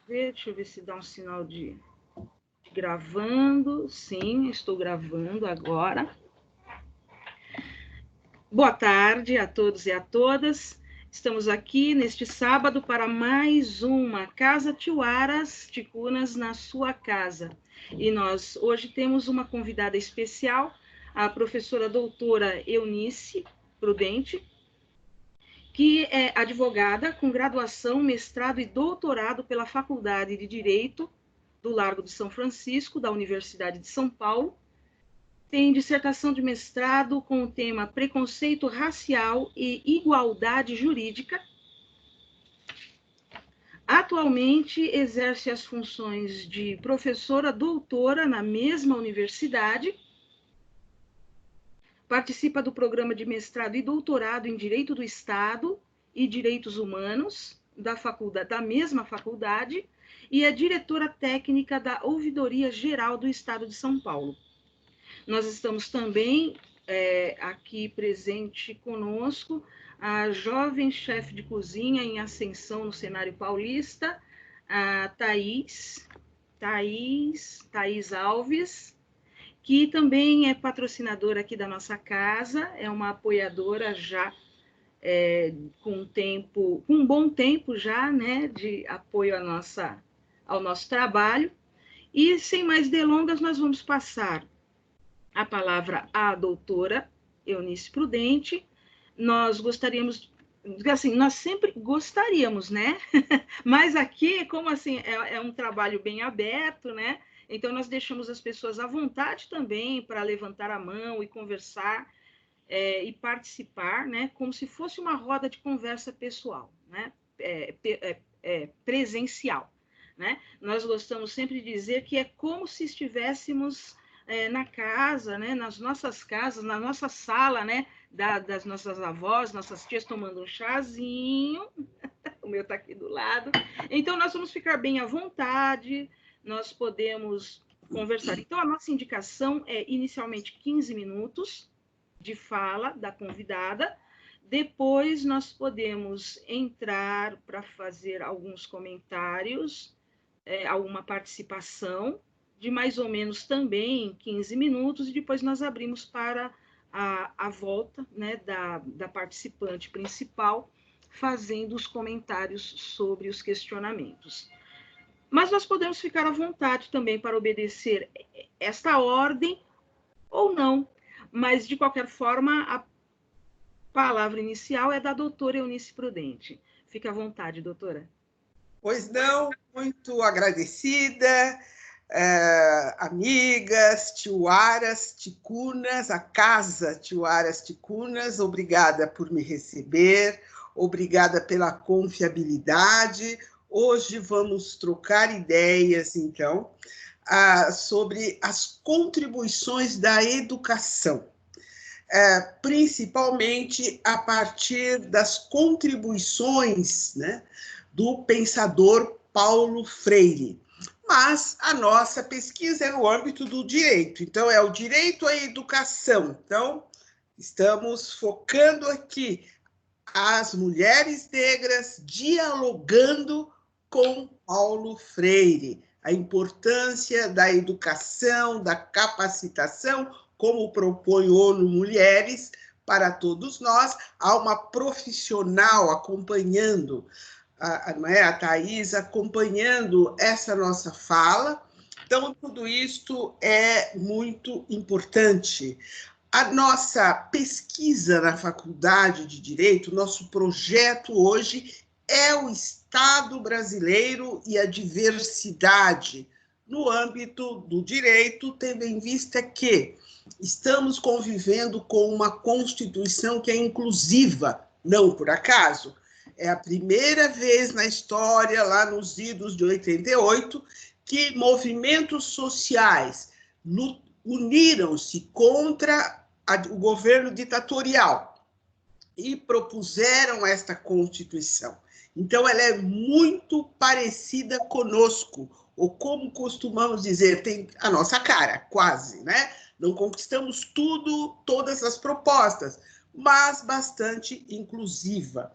Deixa eu ver se dá um sinal de gravando. Sim, estou gravando agora. Boa tarde a todos e a todas. Estamos aqui neste sábado para mais uma Casa Tiwaras Ticunas na sua casa. E nós hoje temos uma convidada especial, a professora doutora Eunice Prudente, que é advogada com graduação, mestrado e doutorado pela Faculdade de Direito do Largo de São Francisco, da Universidade de São Paulo. Tem dissertação de mestrado com o tema Preconceito Racial e Igualdade Jurídica. Atualmente exerce as funções de professora doutora na mesma universidade. Participa do programa de mestrado e doutorado em Direito do Estado e Direitos Humanos da mesma faculdade e é diretora técnica da Ouvidoria Geral do Estado de São Paulo. Nós estamos também aqui presente conosco a jovem chefe de cozinha em ascensão no cenário paulista, a Thaís Alves, que também é patrocinadora aqui da nossa casa, é uma apoiadora já com um bom tempo já, né, de apoio ao nosso trabalho. E sem mais delongas, nós vamos passar a palavra à doutora Eunice Prudente. Nós gostaríamos, assim, nós sempre gostaríamos, né? Mas aqui, como assim, é um trabalho bem aberto, né? Então, nós deixamos as pessoas à vontade também para levantar a mão e conversar e participar, né? Como se fosse uma roda de conversa pessoal, né? Presencial, né? Nós gostamos sempre de dizer que é como se estivéssemos na casa, né? Nas nossas casas, na nossa sala, né? Das nossas avós, nossas tias tomando um chazinho. O meu está aqui do lado. Então, nós vamos ficar bem à vontade, nós podemos conversar. Então, a nossa indicação é inicialmente 15 minutos de fala da convidada. Depois, nós podemos entrar para fazer alguns comentários, alguma participação, de mais ou menos também 15 minutos, e depois nós abrimos para a volta, né, da participante principal, fazendo os comentários sobre os questionamentos. Mas nós podemos ficar à vontade também para obedecer esta ordem ou não, mas de qualquer forma a palavra inicial é da doutora Eunice Prudente. Fique à vontade, doutora. Pois não, muito agradecida, amigas, tiwaras, ticunas, a casa Tiwaras Ticunas, obrigada por me receber, obrigada pela confiabilidade. Hoje vamos trocar ideias, então, sobre as contribuições da educação, principalmente a partir das contribuições, né, do pensador Paulo Freire. Mas a nossa pesquisa é no âmbito do direito, então é o direito à educação. Então, estamos focando aqui as mulheres negras dialogando com Paulo Freire, a importância da educação, da capacitação, como propõe o ONU Mulheres, para todos nós. Há uma profissional acompanhando, a Thaís acompanhando essa nossa fala. Então, tudo isto é muito importante. A nossa pesquisa na Faculdade de Direito, nosso projeto hoje é o Estado brasileiro e a diversidade no âmbito do direito, tendo em vista que estamos convivendo com uma Constituição que é inclusiva, não por acaso. É a primeira vez na história, lá nos idos de 88, que movimentos sociais uniram-se contra o governo ditatorial e propuseram esta Constituição. Então, ela é muito parecida conosco, ou como costumamos dizer, tem a nossa cara, quase, né? Não conquistamos tudo, todas as propostas, mas bastante inclusiva.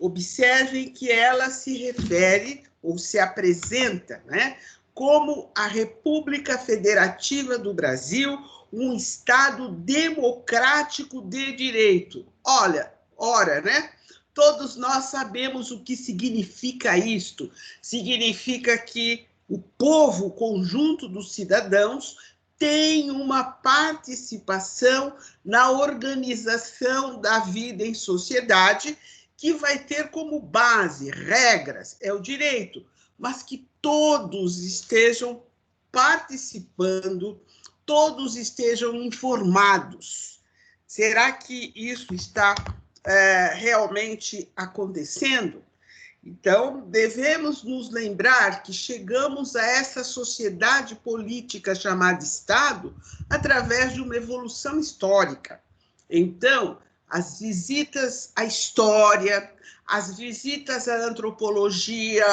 Observem que ela se refere ou se apresenta, né, como a República Federativa do Brasil, um Estado democrático de direito. Olha, ora, né? Todos nós sabemos o que significa isto. Significa que o povo, o conjunto dos cidadãos, tem uma participação na organização da vida em sociedade, que vai ter como base regras, é o direito, mas que todos estejam participando, todos estejam informados. Será que isso está realmente acontecendo? Então, devemos nos lembrar que chegamos a essa sociedade política chamada Estado através de uma evolução histórica. Então, as visitas à história, as visitas à antropologia,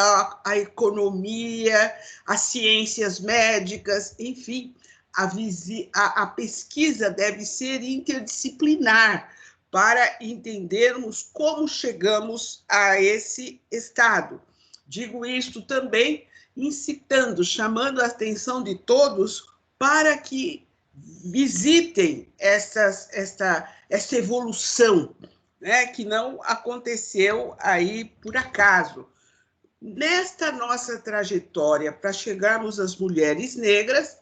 à economia, às ciências médicas, enfim, a pesquisa deve ser interdisciplinar para entendermos como chegamos a esse estado. Digo isto também incitando, chamando a atenção de todos para que visitem essa evolução, né, que não aconteceu aí por acaso. Nesta nossa trajetória para chegarmos às mulheres negras,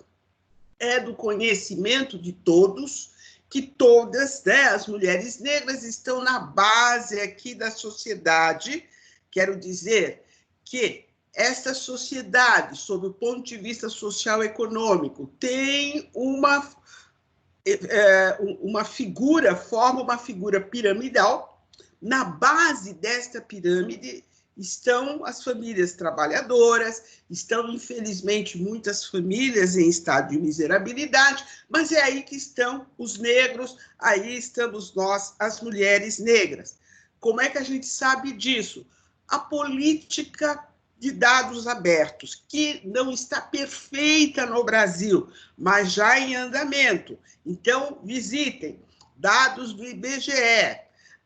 é do conhecimento de todos que todas, né, as mulheres negras estão na base aqui da sociedade. Quero dizer que essa sociedade, sob o ponto de vista social-econômico, tem uma figura, forma uma figura piramidal. Na base desta pirâmide estão as famílias trabalhadoras, estão, infelizmente, muitas famílias em estado de miserabilidade, mas é aí que estão os negros, aí estamos nós, as mulheres negras. Como é que a gente sabe disso? A política de dados abertos, que não está perfeita no Brasil, mas já em andamento. Então, visitem dados do IBGE,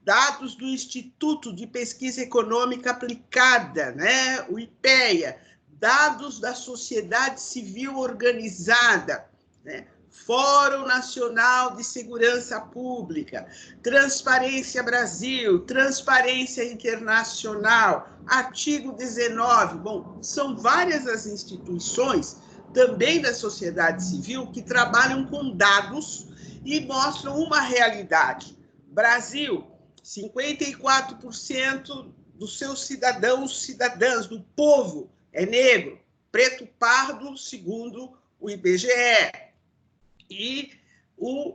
dados do Instituto de Pesquisa Econômica Aplicada, né, o IPEA, dados da sociedade civil organizada, né, Fórum Nacional de Segurança Pública, Transparência Brasil, Transparência Internacional, artigo 19. Bom, são várias as instituições, também da sociedade civil, que trabalham com dados e mostram uma realidade. Brasil, 54% dos seus cidadãos, cidadãs, do povo, é negro, preto pardo, segundo o IBGE. E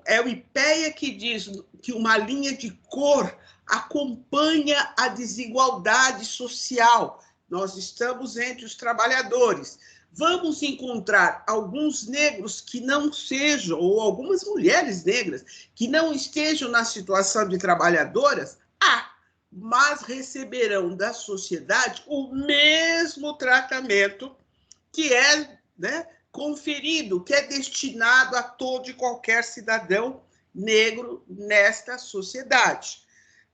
é o IPEA que diz que uma linha de cor acompanha a desigualdade social. Nós estamos entre os trabalhadores. Vamos encontrar alguns negros que não sejam, ou algumas mulheres negras, que não estejam na situação de trabalhadoras? Mas receberão da sociedade o mesmo tratamento que é, né, conferido, que é destinado a todo e qualquer cidadão negro nesta sociedade.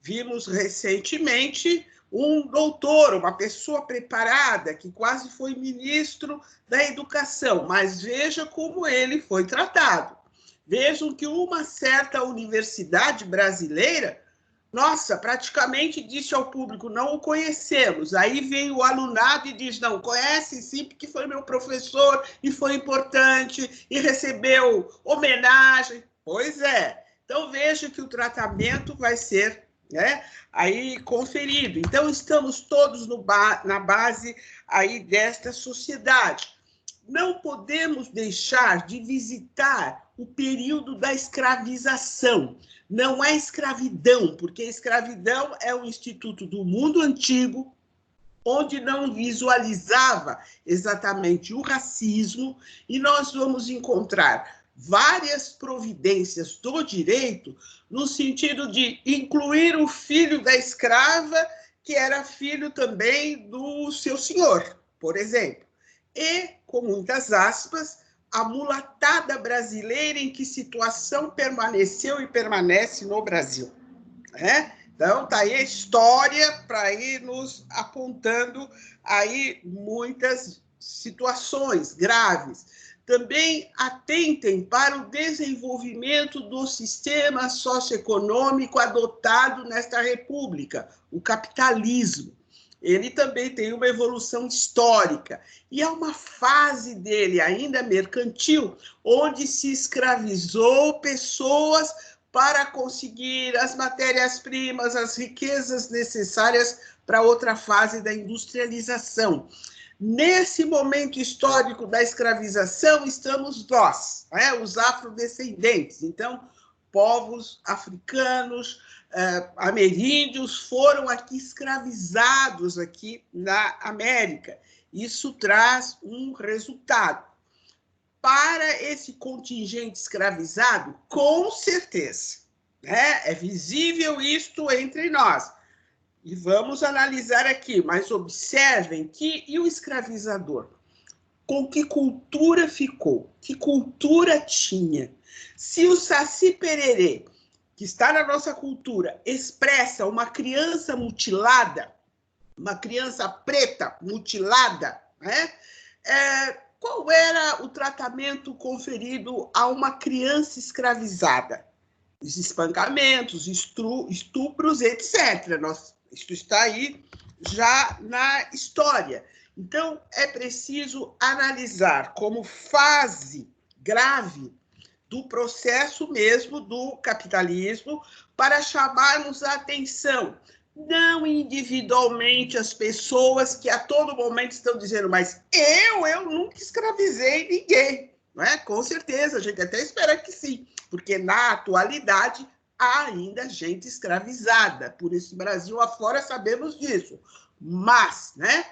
Vimos recentemente um doutor, uma pessoa preparada, que quase foi ministro da Educação, mas veja como ele foi tratado. Vejam que uma certa universidade brasileira, nossa, praticamente disse ao público, não o conhecemos. Aí vem o alunado e diz, não, conhece sim, porque foi meu professor e foi importante e recebeu homenagem. Pois é. Então, veja que o tratamento vai ser, né, aí conferido. Então, estamos todos na base aí desta sociedade. Não podemos deixar de visitar o período da escravização. Não é escravidão, porque a escravidão é um instituto do mundo antigo, onde não visualizava exatamente o racismo, e nós vamos encontrar várias providências do direito no sentido de incluir o filho da escrava, que era filho também do seu senhor, por exemplo. E, com muitas aspas, a mulatada brasileira em que situação permaneceu e permanece no Brasil. Então, está aí a história para ir nos apontando aí muitas situações graves. Também atentem para o desenvolvimento do sistema socioeconômico adotado nesta república, o capitalismo. Ele também tem uma evolução histórica. E há uma fase dele, ainda mercantil, onde se escravizou pessoas para conseguir as matérias-primas, as riquezas necessárias para outra fase da industrialização. Nesse momento histórico da escravização, estamos nós, né, os afrodescendentes. Então, povos africanos, ameríndios foram aqui escravizados aqui na América. Isso traz um resultado. Para esse contingente escravizado, com certeza, né? É visível isto entre nós. E vamos analisar aqui, mas observem que e o escravizador? Com que cultura ficou? Que cultura tinha? Se o Saci Pererê, que está na nossa cultura, expressa uma criança mutilada, uma criança preta mutilada, né? Qual era o tratamento conferido a uma criança escravizada? Os espancamentos, estupros, etc. Isso está aí já na história. Então, é preciso analisar como fase grave do processo mesmo do capitalismo para chamarmos a atenção, não individualmente as pessoas que a todo momento estão dizendo, mas eu nunca escravizei ninguém. Não é? Com certeza, a gente até espera que sim, porque na atualidade há ainda gente escravizada, por esse Brasil afora sabemos disso. Mas, né,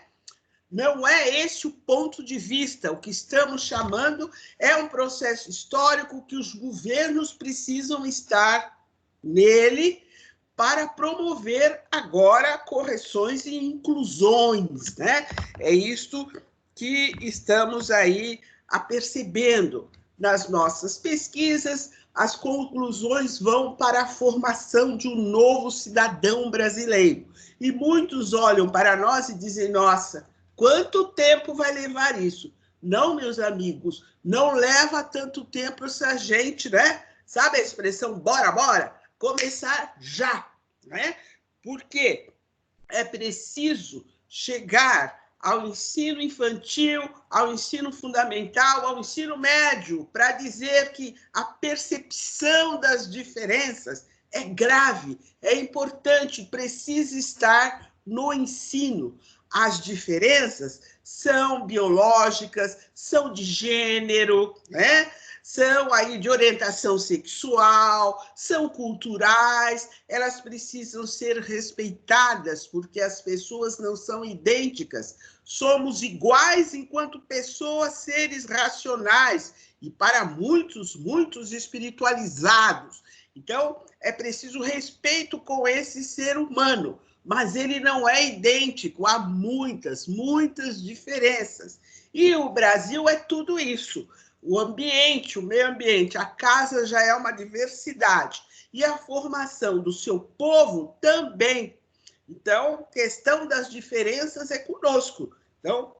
não é esse o ponto de vista. O que estamos chamando é um processo histórico que os governos precisam estar nele para promover agora correções e inclusões, né? É isto que estamos aí apercebendo nas nossas pesquisas. As conclusões vão para a formação de um novo cidadão brasileiro. E muitos olham para nós e dizem, nossa, quanto tempo vai levar isso? Não, meus amigos, não leva tanto tempo se a gente, né? Sabe a expressão bora, bora? Começar já, né? Porque é preciso chegar ao ensino infantil, ao ensino fundamental, ao ensino médio, para dizer que a percepção das diferenças é grave, é importante, precisa estar no ensino. As diferenças são biológicas, são de gênero, né? São aí de orientação sexual, são culturais, elas precisam ser respeitadas, porque as pessoas não são idênticas. Somos iguais enquanto pessoas, seres racionais, e para muitos, muitos espiritualizados. Então, é preciso respeito com esse ser humano, mas ele não é idêntico, há muitas, muitas diferenças. E o Brasil é tudo isso. O ambiente, o meio ambiente, a casa já é uma diversidade. E a formação do seu povo também. Então, questão das diferenças é conosco. Então,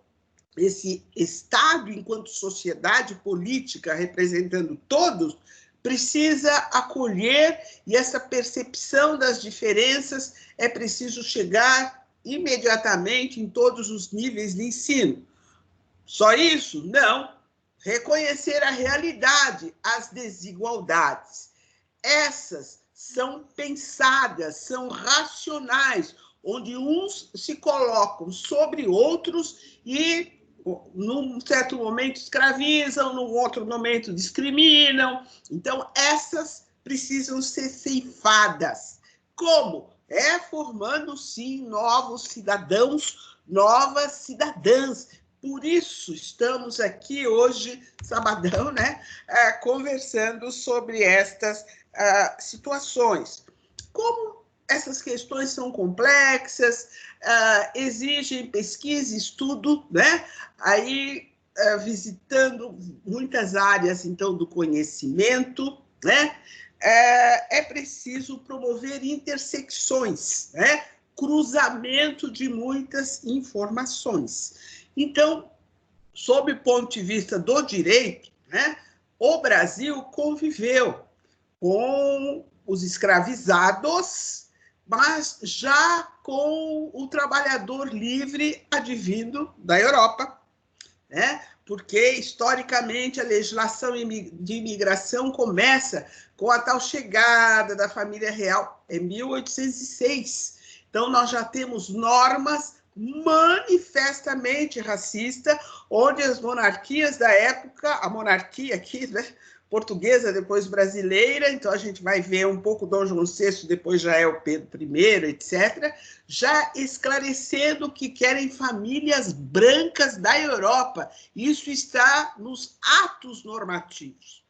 esse Estado, enquanto sociedade política, representando todos, precisa acolher, e essa percepção das diferenças é preciso chegar imediatamente em todos os níveis de ensino. Só isso? Não. Reconhecer a realidade, as desigualdades. Essas são pensadas, são racionais, onde uns se colocam sobre outros e, num certo momento, escravizam, num outro momento, discriminam. Então, essas precisam ser ceifadas. Como? Formando, sim, novos cidadãos, novas cidadãs. Por isso, estamos aqui hoje, sabadão, né, conversando sobre estas situações. Como essas questões são complexas, exigem pesquisa e estudo, né? Aí, visitando muitas áreas, então, do conhecimento, né? é preciso promover intersecções, né? Cruzamento de muitas informações. Então, sob o ponto de vista do direito, né, o Brasil conviveu com os escravizados, mas já com o trabalhador livre advindo da Europa, né? Porque, historicamente, a legislação de imigração começa com a tal chegada da família real em 1806. Então, nós já temos normas manifestamente racistas, onde as monarquias da época, a monarquia aqui, né, portuguesa, depois brasileira, então a gente vai ver um pouco Dom João VI, depois já é o Pedro I, etc., já esclarecendo que querem famílias brancas da Europa. Isso está nos atos normativos.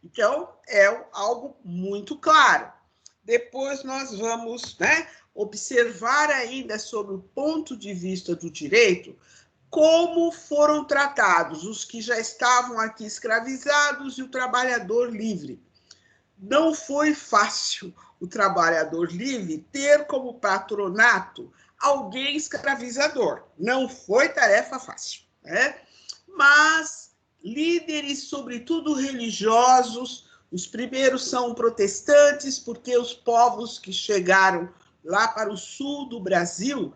Então, é algo muito claro. Depois nós vamos, né, observar ainda sob o ponto de vista do direito como foram tratados os que já estavam aqui escravizados e o trabalhador livre. Não foi fácil o trabalhador livre ter como patronato alguém escravizador. Não foi tarefa fácil, né? Mas líderes, sobretudo religiosos, os primeiros são protestantes, porque os povos que chegaram lá para o sul do Brasil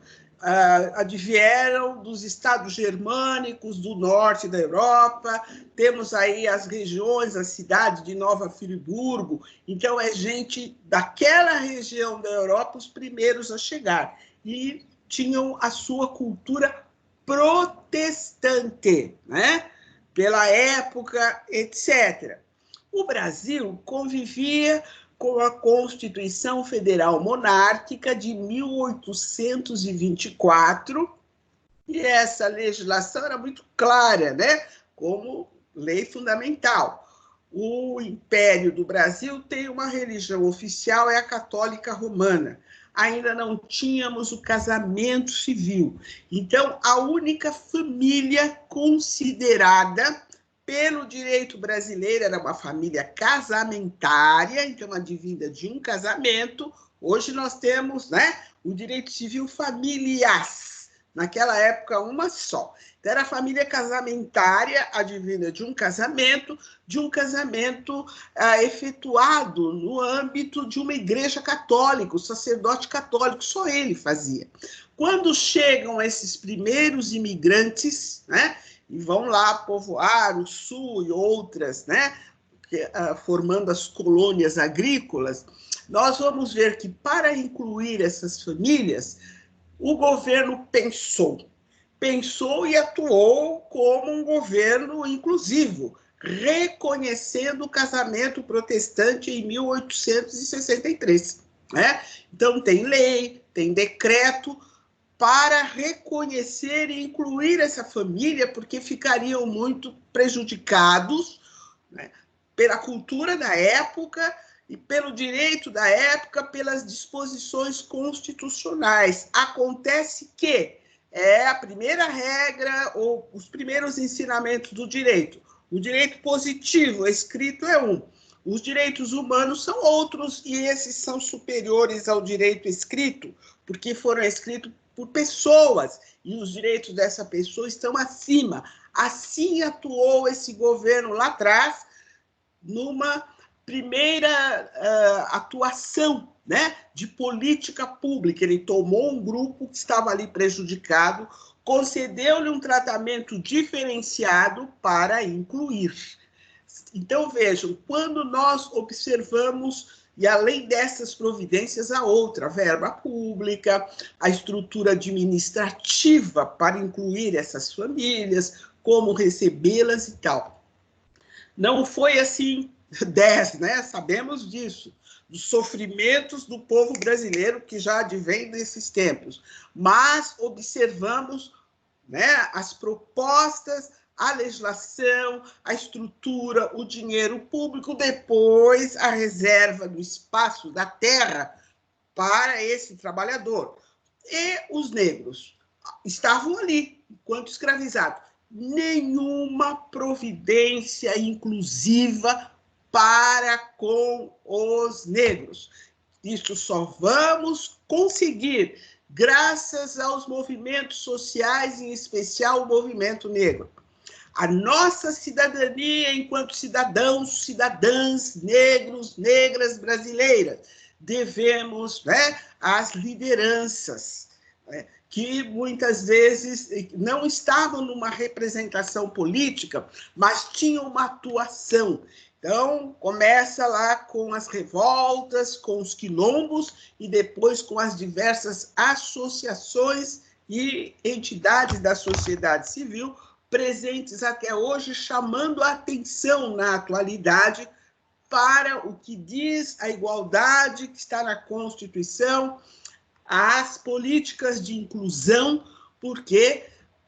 advieram dos estados germânicos, do norte da Europa, temos aí as regiões, a cidade de Nova Friburgo, então é gente daquela região da Europa os primeiros a chegar, e tinham a sua cultura protestante, né? Pela época, etc. O Brasil convivia com a Constituição Federal Monárquica de 1824, e essa legislação era muito clara, né? Como lei fundamental. O Império do Brasil tem uma religião oficial, é a católica romana. Ainda não tínhamos o casamento civil. Então, a única família considerada pelo direito brasileiro era uma família casamentária, então advinda de um casamento. Hoje nós temos, né, o direito civil famílias, naquela época uma só. Então era a família casamentária advinda de um casamento efetuado no âmbito de uma igreja católica, o sacerdote católico, só ele fazia. Quando chegam esses primeiros imigrantes, né, e vão lá povoar o sul e outras, né, formando as colônias agrícolas, nós vamos ver que, para incluir essas famílias, o governo pensou e atuou como um governo inclusivo, reconhecendo o casamento protestante em 1863. Né? Então, tem lei, tem decreto, para reconhecer e incluir essa família, porque ficariam muito prejudicados, né, pela cultura da época e pelo direito da época, pelas disposições constitucionais. Acontece que é a primeira regra ou os primeiros ensinamentos do direito. O direito positivo escrito é um, os direitos humanos são outros, e esses são superiores ao direito escrito, porque foram escritos por pessoas, e os direitos dessa pessoa estão acima. Assim atuou esse governo lá atrás, numa primeira atuação, né, de política pública. Ele tomou um grupo que estava ali prejudicado, concedeu-lhe um tratamento diferenciado para incluir. Então, vejam, quando nós observamos, e além dessas providências, a outra, a verba pública, a estrutura administrativa para incluir essas famílias, como recebê-las e tal. Não foi assim 10, né? Sabemos disso, dos sofrimentos do povo brasileiro que já advém desses tempos. Mas observamos, né, as propostas, a legislação, a estrutura, o dinheiro público, depois a reserva do espaço da terra para esse trabalhador. E os negros estavam ali, enquanto escravizados. Nenhuma providência inclusiva para com os negros. Isso só vamos conseguir graças aos movimentos sociais, em especial o movimento negro. A nossa cidadania enquanto cidadãos, cidadãs, negros, negras brasileiras, devemos, né, às lideranças, né, que muitas vezes não estavam numa representação política, mas tinham uma atuação. Então, começa lá com as revoltas, com os quilombos e depois com as diversas associações e entidades da sociedade civil presentes até hoje, chamando a atenção na atualidade para o que diz a igualdade que está na Constituição, as políticas de inclusão, porque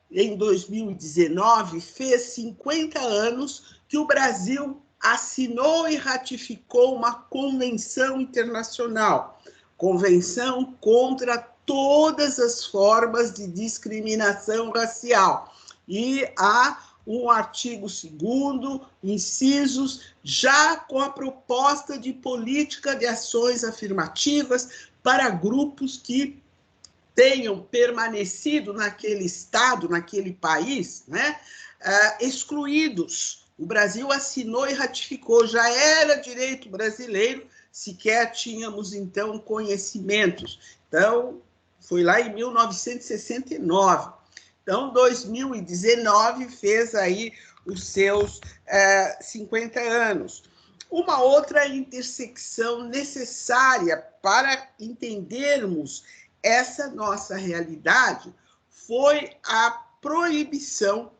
em 2019 fez 50 anos que o Brasil assinou e ratificou uma convenção internacional, convenção contra todas as formas de discriminação racial. E há um artigo 2º, incisos, já com a proposta de política de ações afirmativas para grupos que tenham permanecido naquele estado, naquele país, né, excluídos. O Brasil assinou e ratificou, já era direito brasileiro, sequer tínhamos, então, conhecimentos. Então, foi lá em 1969. Então, 2019 fez aí os seus 50 anos. Uma outra intersecção necessária para entendermos essa nossa realidade foi a proibição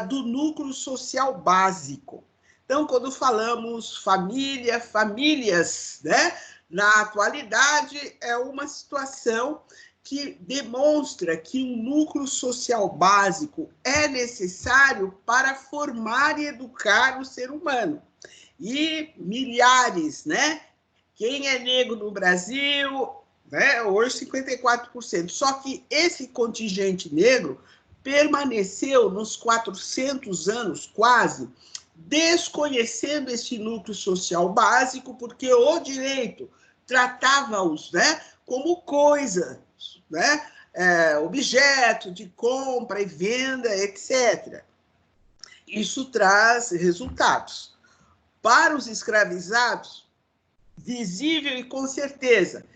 do núcleo social básico. Então, quando falamos família, famílias, né, na atualidade, é uma situação que demonstra que um núcleo social básico é necessário para formar e educar o ser humano. E milhares, né? Quem é negro no Brasil, né? Hoje 54%. Só que esse contingente negro permaneceu nos 400 anos, quase, desconhecendo esse núcleo social básico, porque o direito tratava-os, né, como coisa, né, objeto de compra e venda, etc. Isso traz resultados. Para os escravizados, visível e com certeza.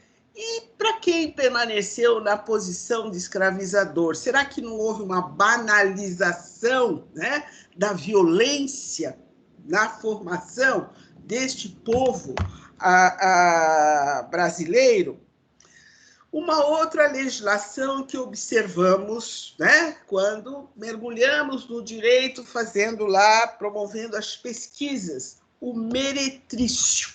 E para quem permaneceu na posição de escravizador, será que não houve uma banalização, né, da violência na formação deste povo brasileiro? Uma outra legislação que observamos, né, quando mergulhamos no direito, fazendo lá, promovendo as pesquisas, o meretrício.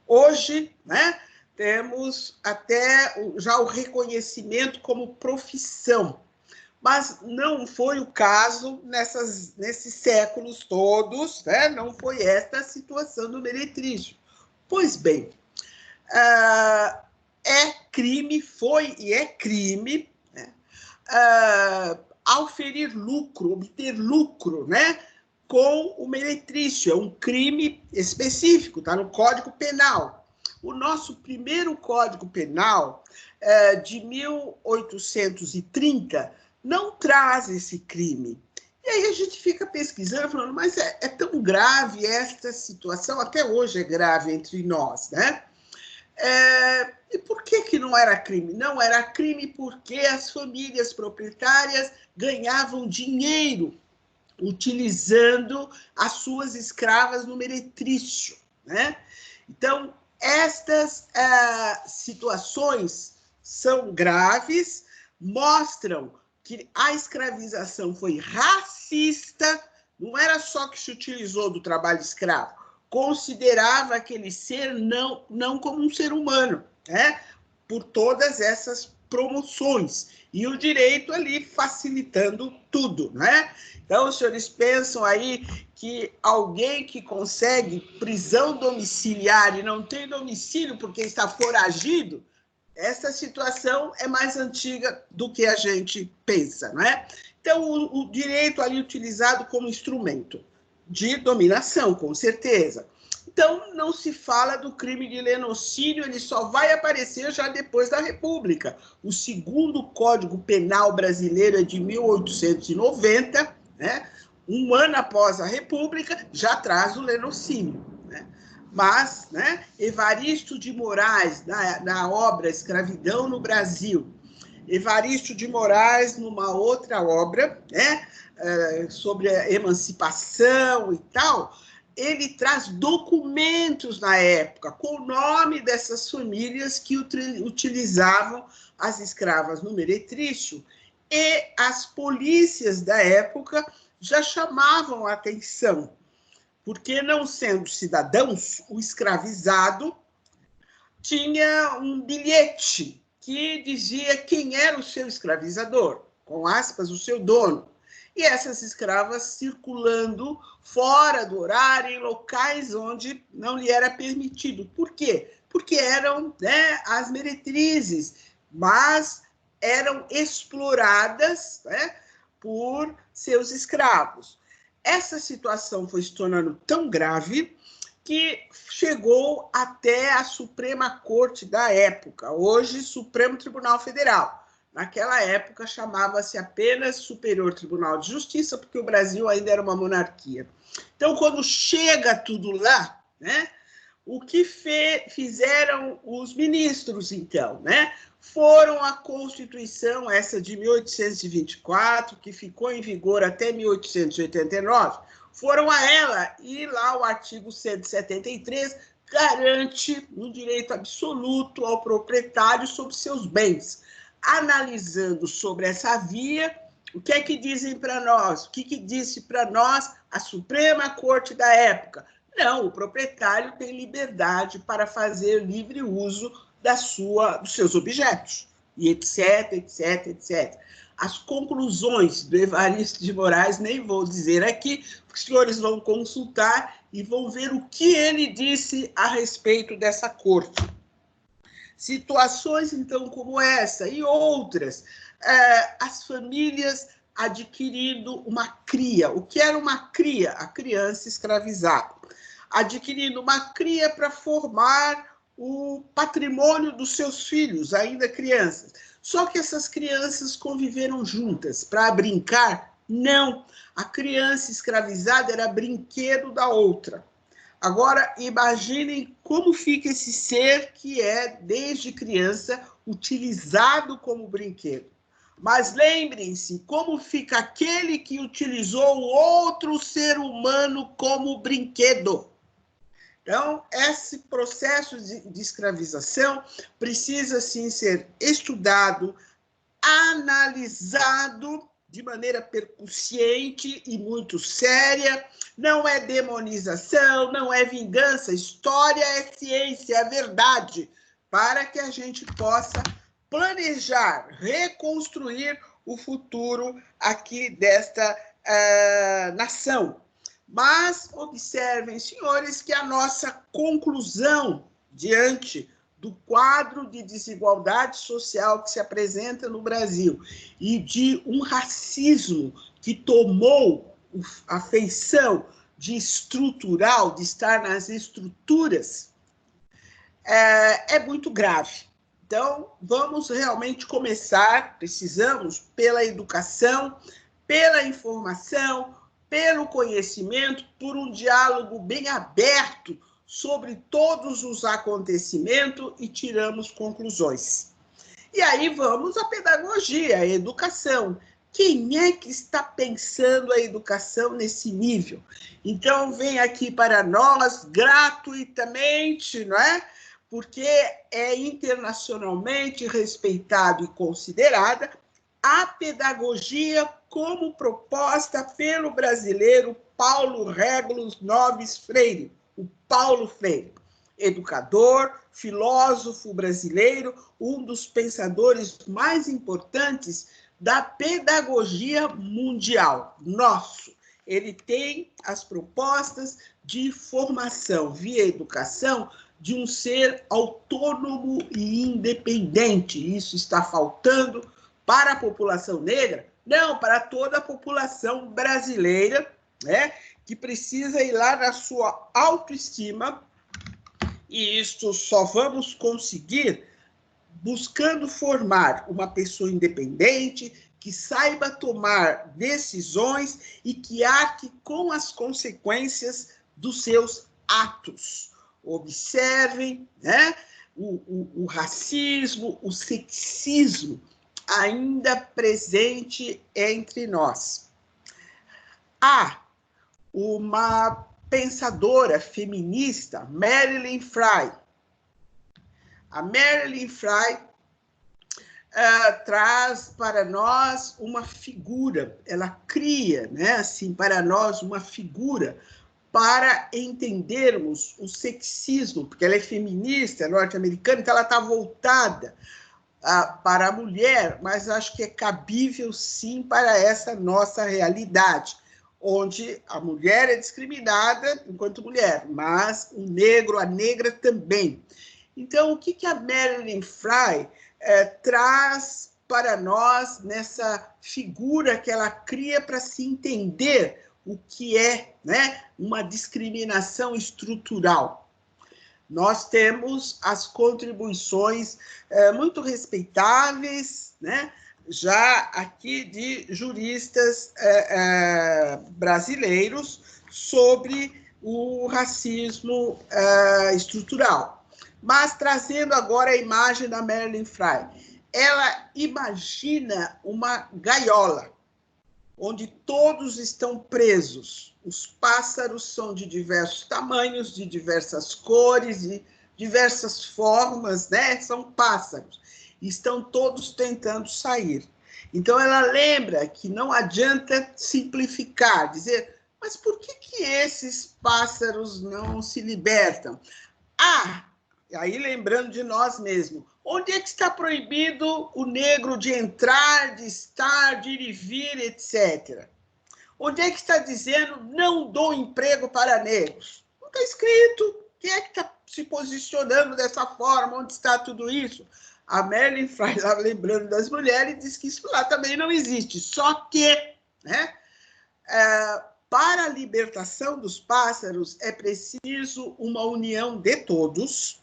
Hoje, né, temos até já o reconhecimento como profissão, mas não foi o caso nesses séculos todos, né, não foi esta a situação do meretrício. Pois bem, é crime, foi e é crime, né, auferir lucro, obter lucro, né, com o meretrício. É um crime específico, está no Código Penal. O nosso primeiro Código Penal, de 1830, não traz esse crime. E aí a gente fica pesquisando, falando, mas é tão grave esta situação, até hoje é grave entre nós, né? E por que não era crime? Não era crime porque as famílias proprietárias ganhavam dinheiro utilizando as suas escravas no meretrício, né? Então, estas situações são graves, mostram que a escravização foi racista, não era só que se utilizou do trabalho escravo, considerava aquele ser não como um ser humano, né? Por todas essas promoções, e o direito ali facilitando tudo, né? Então, os senhores pensam aí que alguém que consegue prisão domiciliar e não tem domicílio porque está foragido, essa situação é mais antiga do que a gente pensa, não é? Então, o direito ali utilizado como instrumento de dominação, com certeza. Então, não se fala do crime de lenocídio, ele só vai aparecer já depois da República. O segundo Código Penal brasileiro é de 1890, né? Um ano após a República, já traz o lenocídio, né? Mas, né, Evaristo de Moraes, na obra Escravidão no Brasil, Evaristo de Moraes, numa outra obra, né, sobre a emancipação e tal, ele traz documentos na época com o nome dessas famílias que utilizavam as escravas no meretrício, e as polícias da época já chamavam a atenção, porque, não sendo cidadãos, o escravizado tinha um bilhete que dizia quem era o seu escravizador, com aspas, o seu dono. E essas escravas circulando fora do horário, em locais onde não lhe era permitido. Por quê? Porque eram, né, as meretrizes, mas eram exploradas, né, por seus escravos. Essa situação foi se tornando tão grave que chegou até a Suprema Corte da época, hoje Supremo Tribunal Federal. Naquela época chamava-se apenas Superior Tribunal de Justiça, porque o Brasil ainda era uma monarquia. Então, quando chega tudo lá, né, o que fizeram os ministros, então, né? Foram à Constituição, essa de 1824, que ficou em vigor até 1889, foram a ela, e lá o artigo 173 garante um direito absoluto ao proprietário sobre seus bens. Analisando sobre essa via, o que é que dizem para nós? O que disse para nós a Suprema Corte da época? Não, o proprietário tem liberdade para fazer livre uso dos seus objetos, e etc, etc, etc. As conclusões do Evaristo de Moraes, nem vou dizer aqui, porque os senhores vão consultar e vão ver o que ele disse a respeito dessa corte. Situações, então, como essa e outras, as famílias adquirindo uma cria. O que era uma cria? A criança escravizada. Adquirindo uma cria para formar o patrimônio dos seus filhos, ainda crianças. Só que essas crianças conviveram juntas para brincar? Não. A criança escravizada era brinquedo da outra. Agora, imaginem como fica esse ser que é, desde criança, utilizado como brinquedo. Mas lembrem-se, como fica aquele que utilizou o outro ser humano como brinquedo. Então, esse processo de escravização precisa, sim, ser estudado, analisado de maneira percussiente e muito séria. Não é demonização, não é vingança. História é ciência, é verdade, para que a gente possa planejar, reconstruir o futuro aqui desta nação. Mas observem, senhores, que a nossa conclusão diante do quadro de desigualdade social que se apresenta no Brasil e de um racismo que tomou a feição de estrutural, de estar nas estruturas, é muito grave. Então, vamos realmente começar, precisamos, pela educação, pela informação, pelo conhecimento, por um diálogo bem aberto sobre todos os acontecimentos e tiramos conclusões. E aí vamos à pedagogia, à educação. Quem é que está pensando a educação nesse nível? Então, vem aqui para nós gratuitamente, não é? Porque é internacionalmente respeitado e considerada a pedagogia como proposta pelo brasileiro Paulo Régulus Noves Freire, o Paulo Freire, educador, filósofo brasileiro, um dos pensadores mais importantes da pedagogia mundial, nosso. Ele tem as propostas de formação via educação de um ser autônomo e independente. Isso está faltando para a população negra? Não, para toda a população brasileira, né, que precisa ir lá na sua autoestima, e isso só vamos conseguir buscando formar uma pessoa independente, que saiba tomar decisões e que arque com as consequências dos seus atos. Observem, né, o racismo, o sexismo ainda presente entre nós. Há uma pensadora feminista, Marilyn Frey. A Marilyn Frey traz para nós uma figura, ela cria, né, assim, para nós uma figura para entendermos o sexismo, porque ela é feminista, é norte-americana, então ela está voltada para a mulher, mas acho que é cabível sim para essa nossa realidade, onde a mulher é discriminada enquanto mulher, mas o negro, a negra também. Então, o que a Marilyn Frey traz para nós nessa figura que ela cria para se entender o que é, né, uma discriminação estrutural? Nós temos as contribuições muito respeitáveis, né, já aqui de juristas brasileiros sobre o racismo estrutural. Mas trazendo agora a imagem da Marilyn Frey, ela imagina uma gaiola, onde todos estão presos. Os pássaros são de diversos tamanhos, de diversas cores, de diversas formas, né? São pássaros. Estão todos tentando sair. Então, ela lembra que não adianta simplificar, dizer, mas por que esses pássaros não se libertam? Aí lembrando de nós mesmos, onde é que está proibido o negro de entrar, de estar, de ir e vir, etc.? Onde é que está dizendo não dou emprego para negros? Não está escrito. Quem é que está se posicionando dessa forma? Onde está tudo isso? A Marilyn Frey, lá lembrando das mulheres, diz que isso lá também não existe. Só que, né, para a libertação dos pássaros é preciso uma união de todos.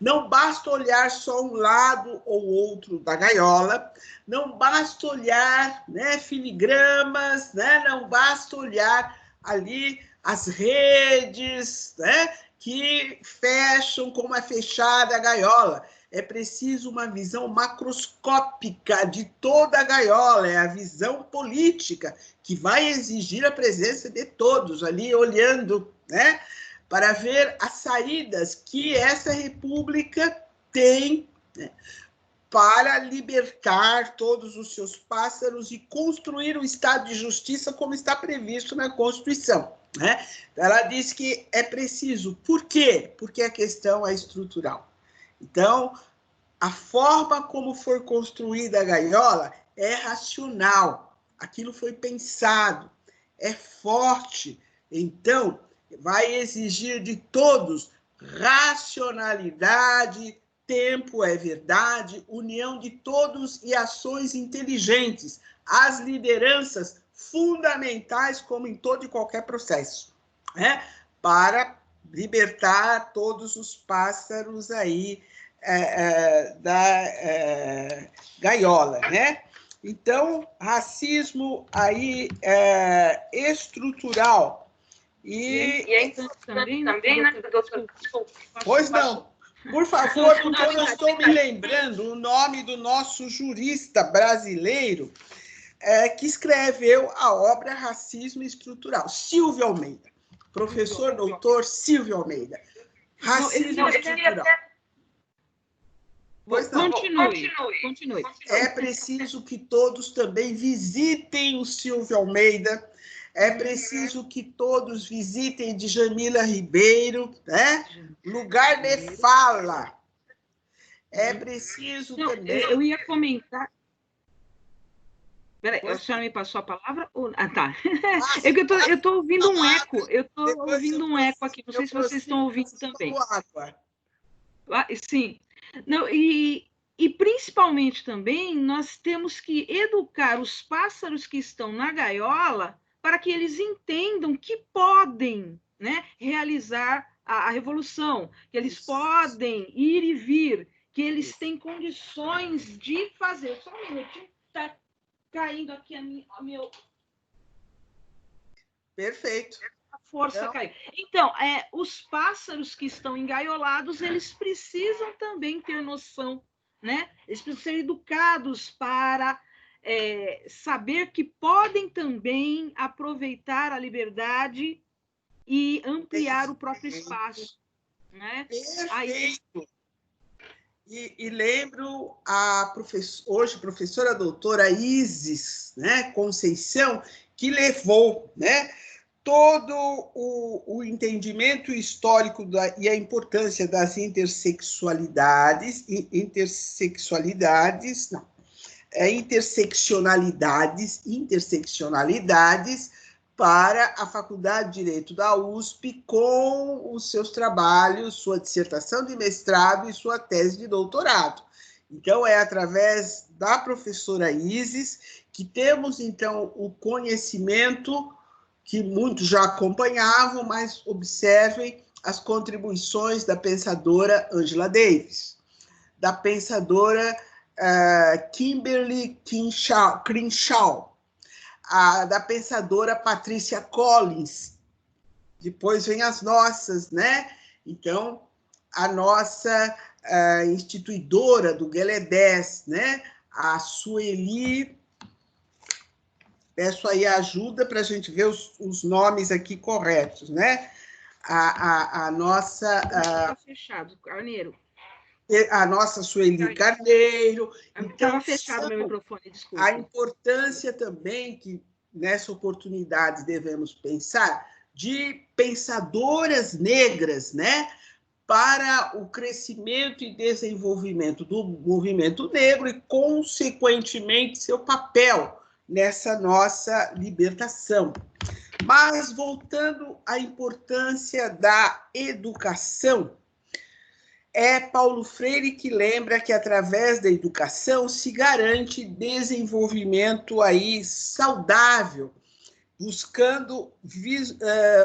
Não basta olhar só um lado ou outro da gaiola, não basta olhar, né, filigramas, né, não basta olhar ali as redes, né, que fecham como é fechada a gaiola. É preciso uma visão macroscópica de toda a gaiola, é a visão política, que vai exigir a presença de todos ali olhando, né, para ver as saídas que essa república tem, né, para libertar todos os seus pássaros e construir um estado de justiça como está previsto na Constituição, né? Ela diz que é preciso. Por quê? Porque a questão é estrutural. Então, a forma como foi construída a gaiola é racional. Aquilo foi pensado, é forte. Então, vai exigir de todos racionalidade, tempo é verdade, união de todos e ações inteligentes, as lideranças fundamentais, como em todo e qualquer processo, né? Para libertar todos os pássaros aí da gaiola, né? Então, racismo aí estrutural. E é também, né, doutor? Pois não. Por favor, porque eu não estou me lembrando o nome do nosso jurista brasileiro que escreveu a obra Racismo Estrutural, Silvio Almeida. Professor doutor Silvio Almeida. Racismo estrutural. Pois não. Continue. É preciso que todos também visitem o Silvio Almeida. É preciso que todos visitem Djamila Ribeiro, né? Lugar de fala. É preciso também... Eu ia comentar... Peraí, a senhora me passou a palavra? Tá. É que eu estou ouvindo um eco. Eu estou ouvindo um eco aqui. Não sei se vocês estão ouvindo também. Sim. Não, e principalmente também nós temos que educar os pássaros que estão na gaiola para que eles entendam que podem, né, realizar a revolução, que eles podem ir e vir, que eles têm condições de fazer. Só um minutinho, está caindo aqui a meu... Perfeito. A força caiu. Então, os pássaros que estão engaiolados, eles precisam também ter noção, né? Eles precisam ser educados para saber que podem também aproveitar a liberdade e ampliar o próprio espaço, né? Perfeito. Aí... E lembro hoje professora doutora Isis, né, Conceição, que levou, né, todo o entendimento histórico e a importância das interseccionalidades para a Faculdade de Direito da USP com os seus trabalhos, sua dissertação de mestrado e sua tese de doutorado. Então, é através da professora Isis que temos, então, o conhecimento que muitos já acompanhavam, mas observem as contribuições da pensadora Angela Davis, da pensadora Kimberly Crenshaw, da pensadora Patricia Collins. Depois vem as nossas, né? Então, a nossa instituidora do GLE10, né? A Sueli. Peço aí ajuda para a gente ver os nomes aqui corretos, né? A nossa... Está fechado, Carneiro. A nossa Sueli Carneiro. Estava fechado meu microfone, desculpa. A importância também que, nessa oportunidade, devemos pensar de pensadoras negras, né? Para o crescimento e desenvolvimento do movimento negro e, consequentemente, seu papel nessa nossa libertação. Mas, voltando à importância da educação, é Paulo Freire que lembra que, através da educação, se garante desenvolvimento aí saudável, buscando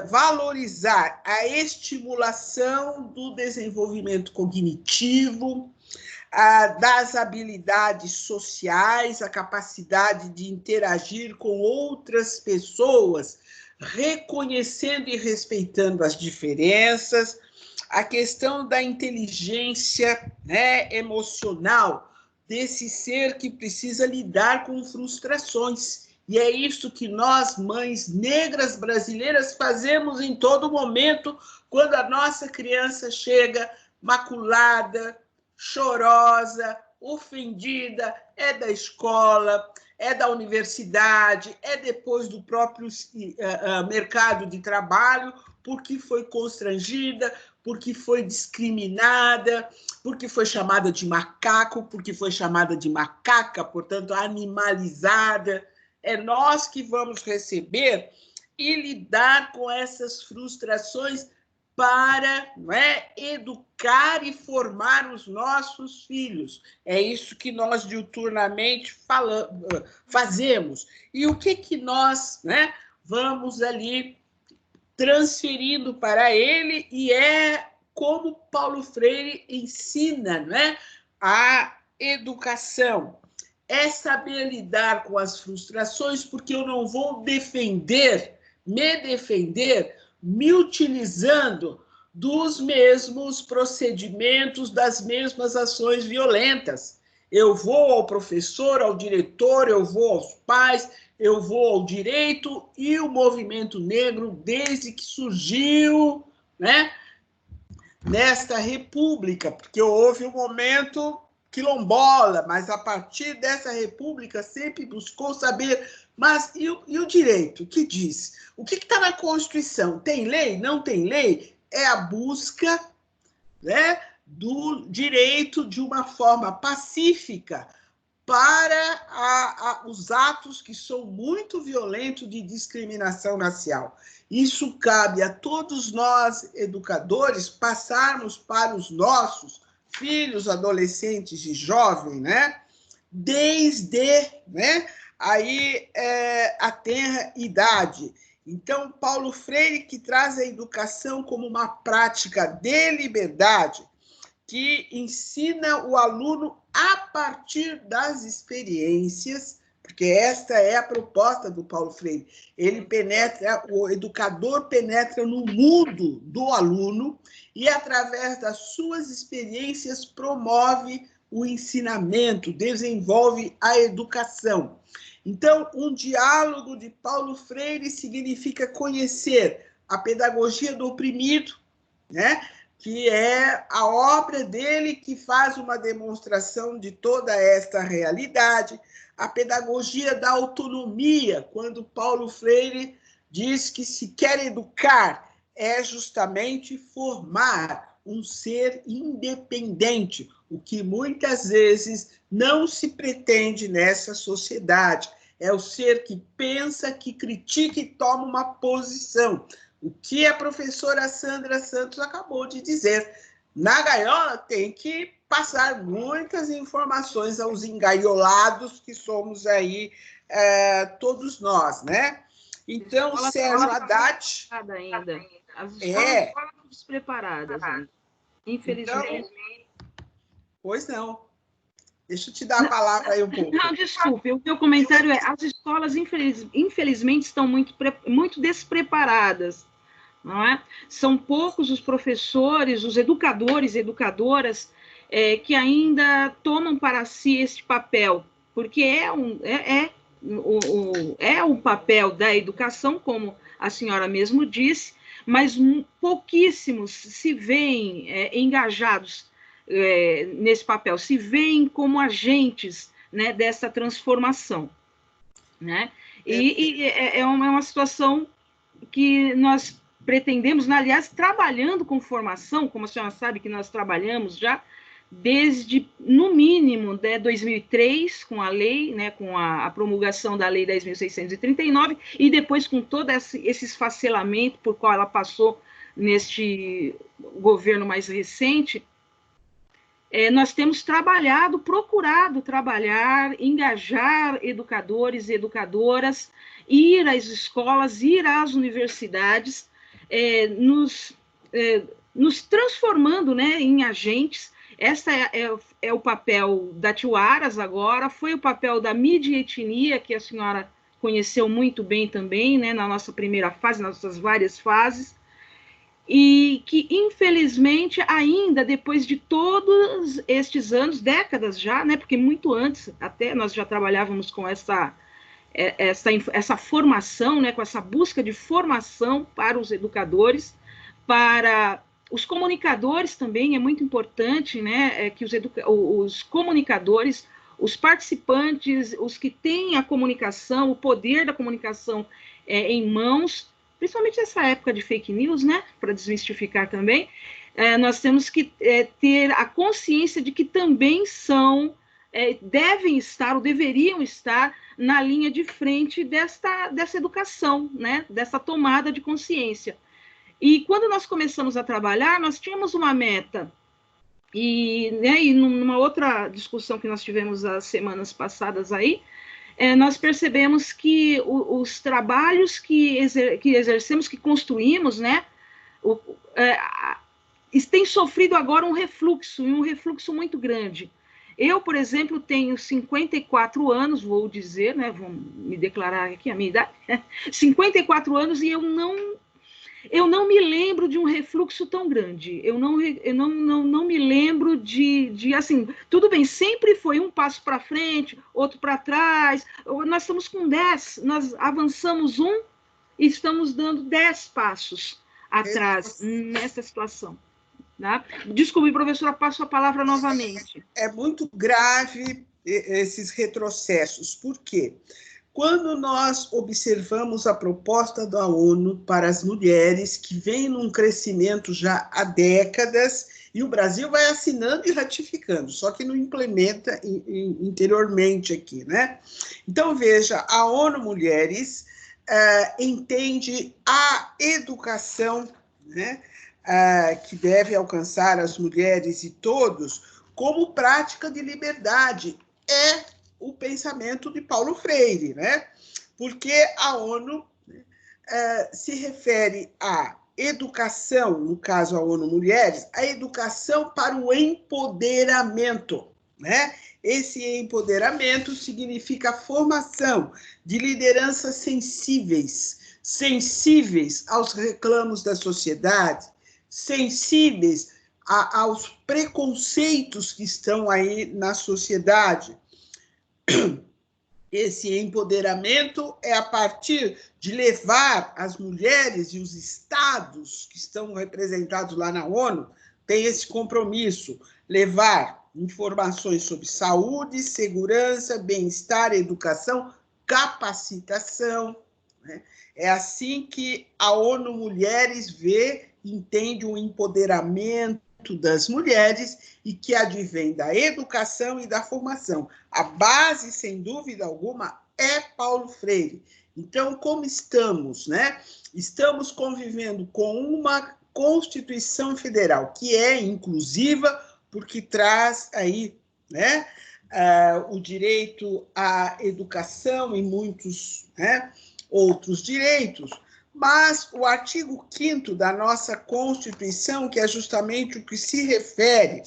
valorizar a estimulação do desenvolvimento cognitivo, das habilidades sociais, a capacidade de interagir com outras pessoas, reconhecendo e respeitando as diferenças, a questão da inteligência, né, emocional, desse ser que precisa lidar com frustrações. E é isso que nós, mães negras brasileiras, fazemos em todo momento, quando a nossa criança chega maculada, chorosa, ofendida, é da escola, é da universidade, é depois do próprio mercado de trabalho, porque foi constrangida, porque foi discriminada, porque foi chamada de macaco, porque foi chamada de macaca, portanto, animalizada. É nós que vamos receber e lidar com essas frustrações para, não é, educar e formar os nossos filhos. É isso que nós diuturnamente fazemos. E o que nós, né, vamos ali transferindo para ele, e é como Paulo Freire ensina, né, a educação. É saber lidar com as frustrações, porque eu não vou me utilizando dos mesmos procedimentos, das mesmas ações violentas. Eu vou ao professor, ao diretor, eu vou aos pais, eu vou ao direito, e o movimento negro, desde que surgiu, né, nesta república, porque houve um momento quilombola, mas a partir dessa república sempre buscou saber, mas e o direito? O que diz? O que está na Constituição? Tem lei? Não tem lei? É a busca, né, do direito de uma forma pacífica para os atos que são muito violentos de discriminação racial. Isso cabe a todos nós, educadores, passarmos para os nossos filhos, adolescentes e jovens, né, desde, né, aí a tenra idade. Então, Paulo Freire, que traz a educação como uma prática de liberdade, que ensina o aluno a partir das experiências, porque esta é a proposta do Paulo Freire. Ele penetra, o educador penetra no mundo do aluno e, através das suas experiências, promove o ensinamento, desenvolve a educação. Então, um diálogo de Paulo Freire significa conhecer a pedagogia do oprimido, né? Que é a obra dele que faz uma demonstração de toda esta realidade, a pedagogia da autonomia, quando Paulo Freire diz que se quer educar é justamente formar um ser independente, o que muitas vezes não se pretende nessa sociedade. É o ser que pensa, que critica e toma uma posição. O que a professora Sandra Santos acabou de dizer. Na gaiola tem que passar muitas informações aos engaiolados que somos aí todos nós, né? Então, Sérgio Haddad... Ainda. As escolas estão despreparadas ainda, infelizmente. Então, pois não. Deixa eu te dar a palavra aí um pouco. Não, desculpe, o meu comentário é: as escolas, infelizmente, estão muito despreparadas, não é? São poucos os professores, os educadores e educadoras que ainda tomam para si este papel, porque é um papel da educação, como a senhora mesmo disse, mas pouquíssimos se veem engajados nesse papel, se veem como agentes, né, dessa transformação, né? E é uma situação que nós pretendemos, aliás, trabalhando com formação, como a senhora sabe que nós trabalhamos já desde, no mínimo, 2003, com a lei, né, com a promulgação da Lei 10.639, e depois com todo esse esfacelamento por qual ela passou neste governo mais recente. Nós temos procurado trabalhar, engajar educadores e educadoras, ir às escolas, ir às universidades, nos transformando, né, em agentes. Esse é o papel da Tiuaras agora, foi o papel da mídia e etnia, que a senhora conheceu muito bem também, né, na nossa primeira fase, nas nossas várias fases, e que, infelizmente, ainda depois de todos estes anos, décadas já, né, porque muito antes até nós já trabalhávamos com essa formação, né, com essa busca de formação para os educadores, para os comunicadores também é muito importante, né, que os comunicadores, os participantes, os que têm a comunicação, o poder da comunicação em mãos, principalmente nessa época de fake news, né, para desmistificar também, nós temos que ter a consciência de que também devem estar, ou deveriam estar, na linha de frente dessa educação, né, dessa tomada de consciência. E quando nós começamos a trabalhar, nós tínhamos uma meta, e numa outra discussão que nós tivemos as semanas passadas aí, nós percebemos que os trabalhos que exercemos, que construímos, né, têm sofrido agora um refluxo muito grande. Eu, por exemplo, tenho 54 anos, vou dizer, né, vou me declarar aqui a minha idade, 54 anos, e eu não me lembro de um refluxo tão grande. Eu não me lembro de assim, tudo bem, sempre foi um passo para frente, outro para trás. Nós estamos com 10, nós avançamos e estamos dando 10 passos atrás nessa situação. Tá? Desculpe, professora, passo a palavra novamente. É muito grave esses retrocessos. Por quê? Quando nós observamos a proposta da ONU para as mulheres, que vem num crescimento já há décadas, e o Brasil vai assinando e ratificando, só que não implementa interiormente aqui, né? Então, veja, a ONU Mulheres entende a educação, né, que deve alcançar as mulheres e todos como prática de liberdade. É o pensamento de Paulo Freire, né? Porque a ONU se refere à educação, no caso a ONU Mulheres, a educação para o empoderamento, né? Esse empoderamento significa a formação de lideranças sensíveis aos reclamos da sociedade, sensíveis aos preconceitos que estão aí na sociedade. Esse empoderamento é a partir de levar as mulheres e os estados que estão representados lá na ONU, tem esse compromisso, levar informações sobre saúde, segurança, bem-estar, educação, capacitação, né? É assim que a ONU Mulheres vê, entende o empoderamento das mulheres e que advém da educação e da formação. A base, sem dúvida alguma, é Paulo Freire. Então, como estamos, né? Estamos convivendo com uma Constituição Federal que é inclusiva, porque traz aí, né, o direito à educação e muitos, né, outros direitos, mas o artigo 5º da nossa Constituição, que é justamente o que se refere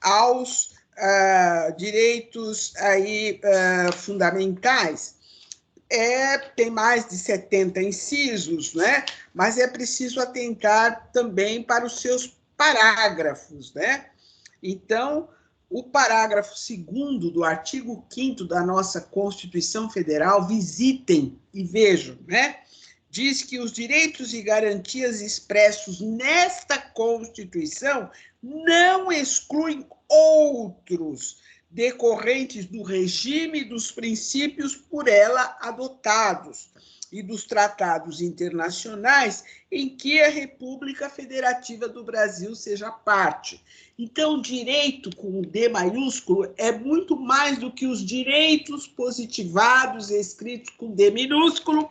aos direitos aí, fundamentais, tem mais de 70 incisos, né? Mas é preciso atentar também para os seus parágrafos, né? Então, o parágrafo 2º do artigo 5º da nossa Constituição Federal, visitem e vejam, né? Diz que os direitos e garantias expressos nesta Constituição não excluem outros decorrentes do regime e dos princípios por ela adotados e dos tratados internacionais em que a República Federativa do Brasil seja parte. Então, direito com D maiúsculo é muito mais do que os direitos positivados escritos com D minúsculo,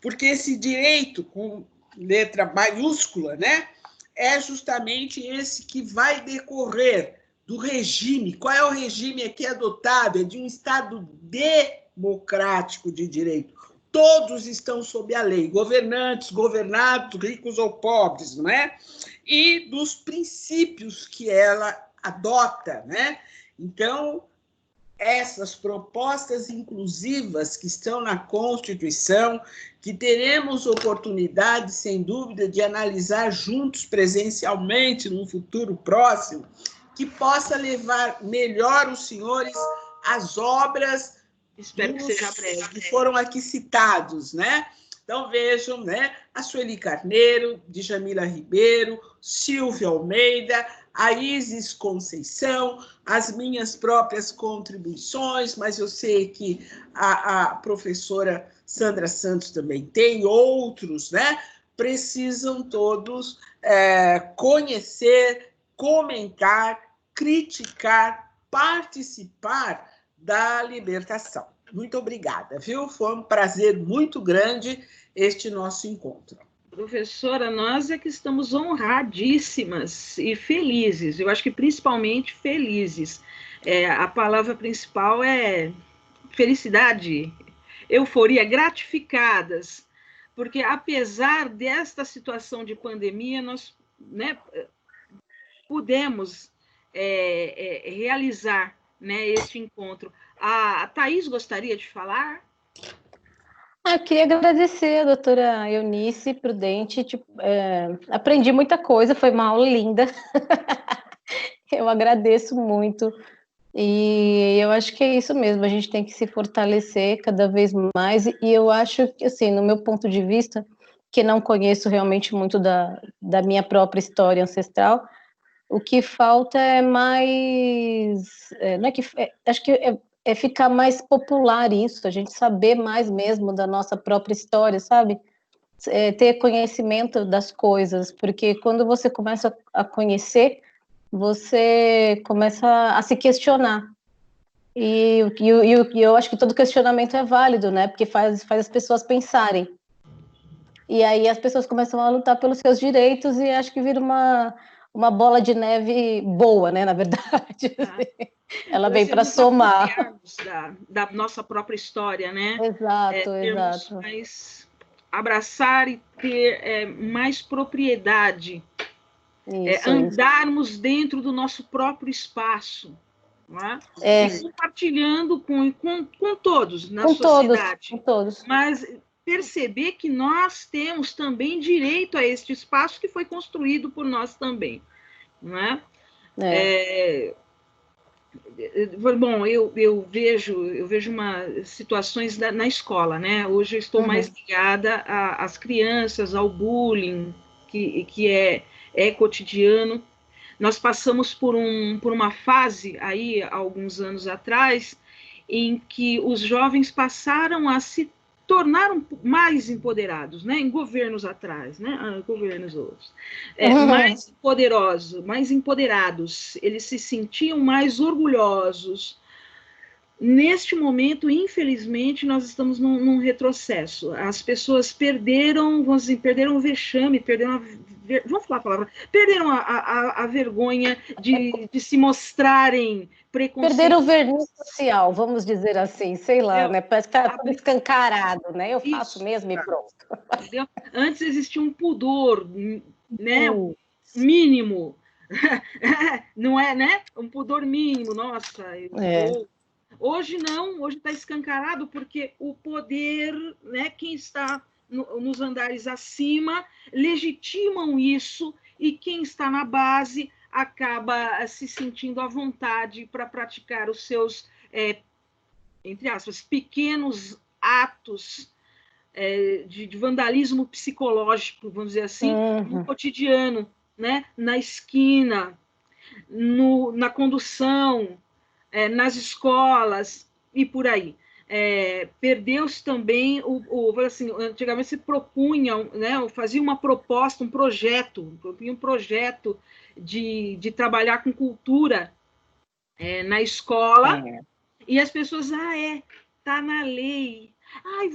porque esse direito com letra maiúscula, né, é justamente esse que vai decorrer do regime. Qual é o regime aqui adotado? É de um Estado democrático de direito. Todos estão sob a lei, governantes, governados, ricos ou pobres, não é? E dos princípios que ela adota, né? Então, essas propostas inclusivas que estão na Constituição, que teremos oportunidade, sem dúvida, de analisar juntos presencialmente num futuro próximo, que possa levar melhor os senhores às obras. Espero que seja breve. Que foram aqui citados, né? Então, vejam, né? A Sueli Carneiro, Djamila Ribeiro, Silvia Almeida, a Isis Conceição, as minhas próprias contribuições, mas eu sei que a professora Sandra Santos também tem, outros, né? Precisam todos conhecer, comentar, criticar, participar da libertação. Muito obrigada, viu? Foi um prazer muito grande este nosso encontro. Professora, nós é que estamos honradíssimas e felizes, eu acho que principalmente felizes. A palavra principal é felicidade, euforia, gratificadas, porque apesar desta situação de pandemia, nós, né, pudemos realizar, né, este encontro. A Thaís gostaria de falar? Eu queria agradecer a doutora Eunice Prudente, aprendi muita coisa, foi uma aula linda, eu agradeço muito, e eu acho que é isso mesmo, a gente tem que se fortalecer cada vez mais, e eu acho que, assim, no meu ponto de vista, que não conheço realmente muito da minha própria história ancestral, o que falta é mais, não é que, acho que é ficar mais popular isso, a gente saber mais mesmo da nossa própria história, sabe? Ter conhecimento das coisas, porque quando você começa a conhecer, você começa a se questionar. E eu acho que todo questionamento é válido, né? Porque faz as pessoas pensarem. E aí as pessoas começam a lutar pelos seus direitos e acho que vira uma bola de neve boa, né? Na verdade. Ela vem para somar. Da nossa própria história, né? Exato, exato. Abraçar e ter mais propriedade. Isso, andarmos dentro do nosso próprio espaço. Não é? E compartilhando com todos na sociedade. Com todos. Mas perceber que nós temos também direito a este espaço que foi construído por nós também. Não é? Bom, eu vejo situações na escola, né? Hoje eu estou mais ligada às crianças, ao bullying, que é cotidiano. Nós passamos por uma fase, aí, há alguns anos atrás, em que os jovens passaram a se tornar mais empoderados, né? Em governos atrás, né? Governos outros. Mais poderosos, mais empoderados. Eles se sentiam mais orgulhosos. Neste momento, infelizmente, nós estamos num retrocesso. As pessoas perderam, vamos dizer, perderam o vexame, vamos falar a palavra, perderam a vergonha de se mostrarem preconceituosos. Perderam o verniz social, vamos dizer assim, sei lá, né? Parece que está escancarado, né? Eu faço mesmo e pronto. Entendeu? Antes existia um pudor, né? Mínimo. Não é, né? Um pudor mínimo, nossa. Hoje não, hoje está escancarado porque o poder, né, quem está nos andares acima, legitimam isso e quem está na base acaba se sentindo à vontade para praticar os seus, entre aspas, pequenos atos de vandalismo psicológico, vamos dizer assim, no cotidiano, né, na esquina, na condução, nas escolas e por aí. Perdeu-se também assim, antigamente se propunha, né, fazia uma proposta, um projeto de trabalhar com cultura na escola, e as pessoas, tá na lei,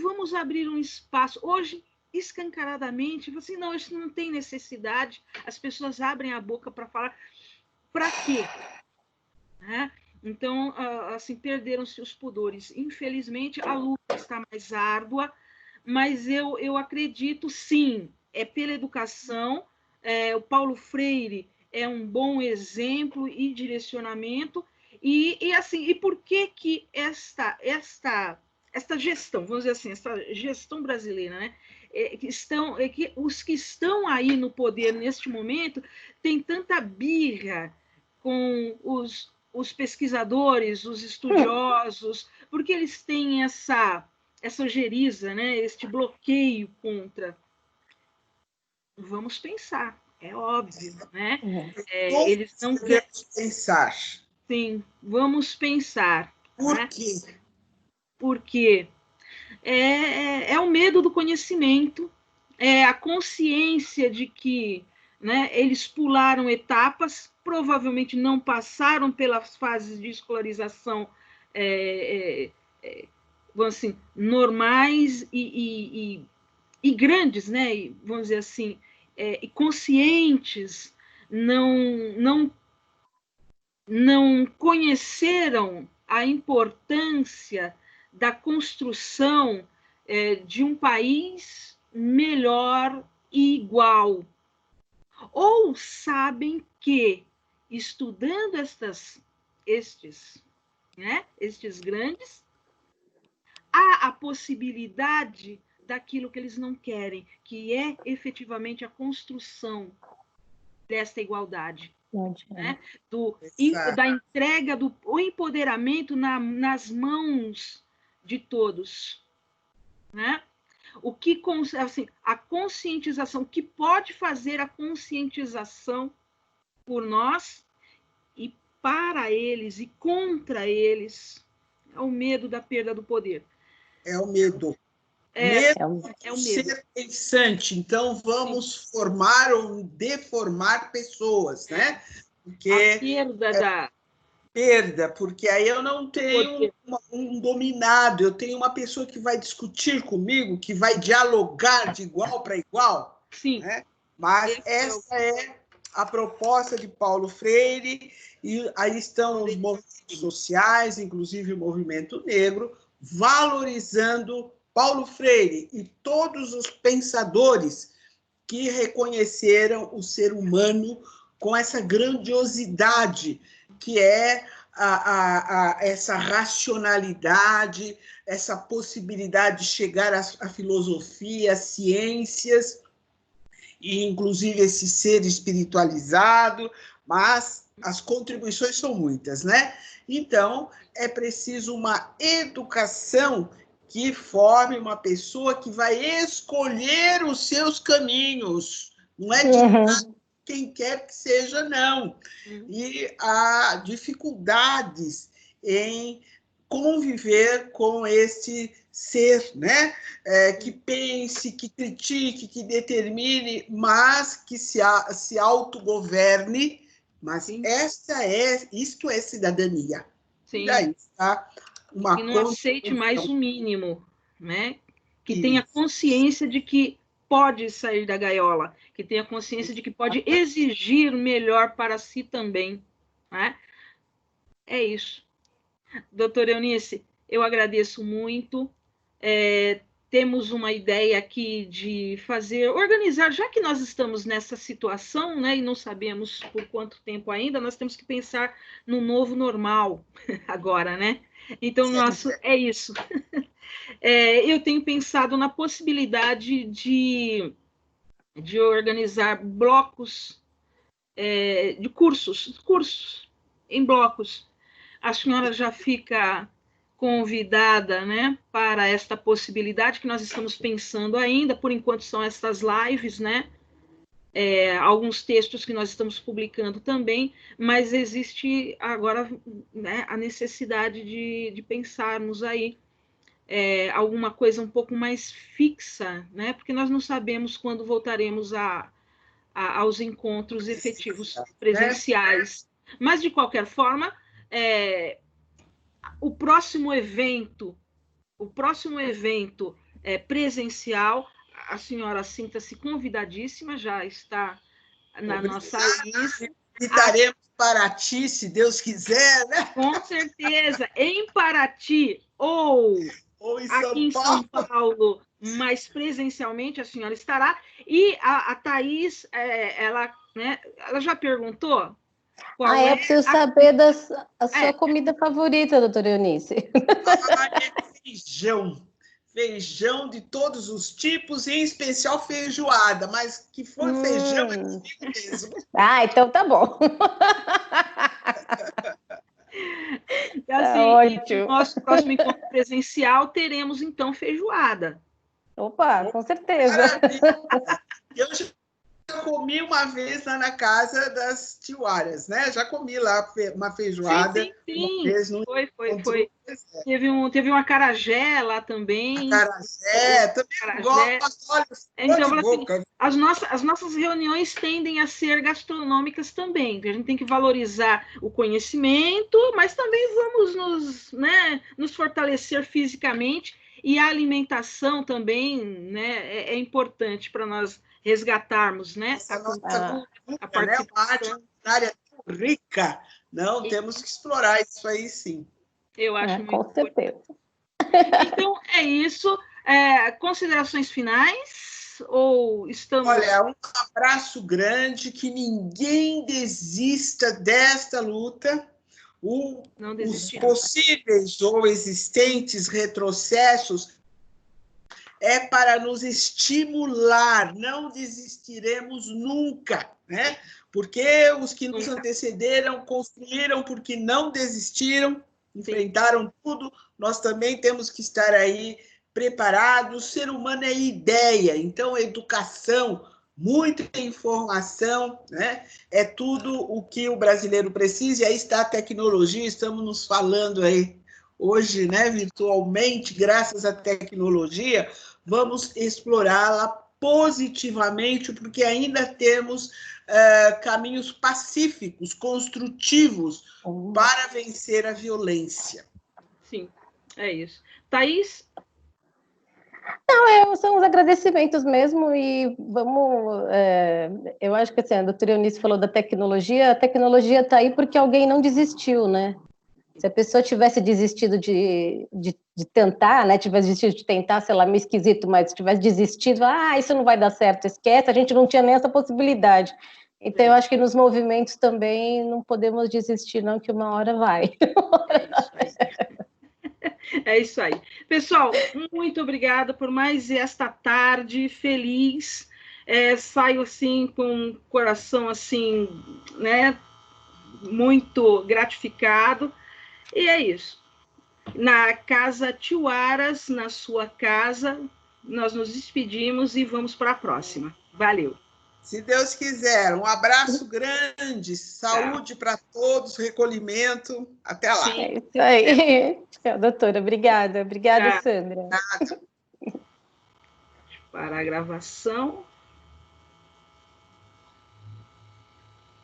vamos abrir um espaço. Hoje, escancaradamente, assim, não, isso não tem necessidade, as pessoas abrem a boca para falar, para quê? Né? Então, assim, perderam-se os pudores. Infelizmente, a luta está mais árdua, mas eu acredito, sim, pela educação. O Paulo Freire é um bom exemplo e direcionamento. E assim, e por que esta gestão, vamos dizer assim, essa gestão brasileira, né? Que os que estão aí no poder neste momento têm tanta birra com os pesquisadores, os estudiosos, porque eles têm essa ojeriza, né? Este bloqueio contra. Vamos pensar, é óbvio, né? Eles não querem pensar. Sim, vamos pensar. Por quê? Porque é o medo do conhecimento, é a consciência de que, né, eles pularam etapas, provavelmente não passaram pelas fases de escolarização vamos assim, normais e grandes, né, vamos dizer assim, e conscientes, não conheceram a importância da construção de um país melhor e igual. Ou sabem que, estudando estes grandes, há a possibilidade daquilo que eles não querem, que é efetivamente a construção desta igualdade. Né? Da entrega do empoderamento nas mãos de todos, né? O que assim, a conscientização, o que pode fazer a conscientização por nós e para eles e contra eles é o medo da perda do poder. É o medo. Medo de ser pensante. Então, vamos formar ou deformar pessoas, né? Porque a perda perda, porque aí eu não tenho um dominado, eu tenho uma pessoa que vai discutir comigo, que vai dialogar de igual para igual. Sim. Né? Mas essa é a proposta de Paulo Freire, e aí estão os movimentos sociais, inclusive o movimento negro, valorizando Paulo Freire e todos os pensadores que reconheceram o ser humano com essa grandiosidade que é essa racionalidade, essa possibilidade de chegar à filosofia, às ciências, e inclusive esse ser espiritualizado, mas as contribuições são muitas, né? Então, é preciso uma educação que forme uma pessoa que vai escolher os seus caminhos, não é de quem quer que seja, não. E há dificuldades em conviver com esse ser, né? Que pense, que critique, que determine, mas que se autogoverne. Mas isto é cidadania. Sim. E aí está uma que não aceite mais o mínimo, né? Que tenha consciência de que pode sair da gaiola, que tenha consciência de que pode exigir melhor para si também, né? É isso. Doutora Eunice, eu agradeço muito. Temos uma ideia aqui de organizar, já que nós estamos nessa situação, né, e não sabemos por quanto tempo ainda, nós temos que pensar no novo normal agora, né? Então, é isso. Eu tenho pensado na possibilidade de organizar blocos de cursos em blocos. A senhora já fica convidada, né, para esta possibilidade que nós estamos pensando ainda, por enquanto são essas lives, né, alguns textos que nós estamos publicando também, mas existe agora, né, a necessidade de pensarmos aí alguma coisa um pouco mais fixa, né, porque nós não sabemos quando voltaremos aos encontros efetivos presenciais. Mas, de qualquer forma, o próximo evento presencial, a senhora sinta-se convidadíssima, já está na nossa lista. Visitaremos Paraty, se Deus quiser, né? Com certeza, em Paraty ou aqui em São Paulo, mas presencialmente a senhora estará. E a Thaís, ela já perguntou? Eu preciso saber da sua comida favorita, doutora Eunice. Feijão. Feijão de todos os tipos, em especial feijoada, mas que for feijão é comigo mesmo. Então tá bom. Assim, ótimo. No nosso próximo encontro presencial, teremos, então, feijoada. Opa, com certeza. Eu já comi uma vez lá na casa das tiuaras, né? Já comi lá uma feijoada. Sim. Foi. Teve um acarajé lá também. Acarajé, também gosto. Olha, então, assim, as nossas reuniões tendem a ser gastronômicas também. A gente tem que valorizar o conhecimento, mas também vamos nos fortalecer fisicamente. E a alimentação também, né, é importante para nós resgatarmos, né? A nossa cultura, né? Uma arte culinária tão rica. Não, temos que explorar isso aí, sim. Eu acho muito com certeza. Então, é isso. Considerações finais? Ou estamos... Olha, um abraço grande, que ninguém desista desta luta. Os possíveis ou existentes retrocessos é para nos estimular, não desistiremos nunca, né? Porque os que nos antecederam construíram porque não desistiram, enfrentaram tudo, nós também temos que estar aí preparados. O ser humano é ideia, então educação, muita informação, né? É tudo o que o brasileiro precisa, e aí está a tecnologia, estamos nos falando aí hoje, né, virtualmente, graças à tecnologia, vamos explorá-la positivamente, porque ainda temos caminhos pacíficos, construtivos, para vencer a violência. Sim, é isso. Thaís? São os agradecimentos mesmo, e vamos. Eu acho que assim, a doutora Eunice falou da tecnologia, a tecnologia está aí porque alguém não desistiu, né? Se a pessoa tivesse desistido de tentar, né? Tivesse desistido de tentar, sei lá, meio esquisito, mas tivesse desistido, isso não vai dar certo, esquece, a gente não tinha nem essa possibilidade. Então, eu acho que nos movimentos também não podemos desistir, não, que uma hora vai. É isso aí. Pessoal, muito obrigada por mais esta tarde feliz. Saio assim com o coração assim, né, muito gratificado. E é isso. Na Casa Tio Aras, na sua casa, nós nos despedimos e vamos para a próxima. Valeu. Se Deus quiser, um abraço grande, saúde para todos, recolhimento. Até lá. Sim. É isso aí. Tchau, doutora. Obrigada. Obrigada, Sandra. Para a gravação.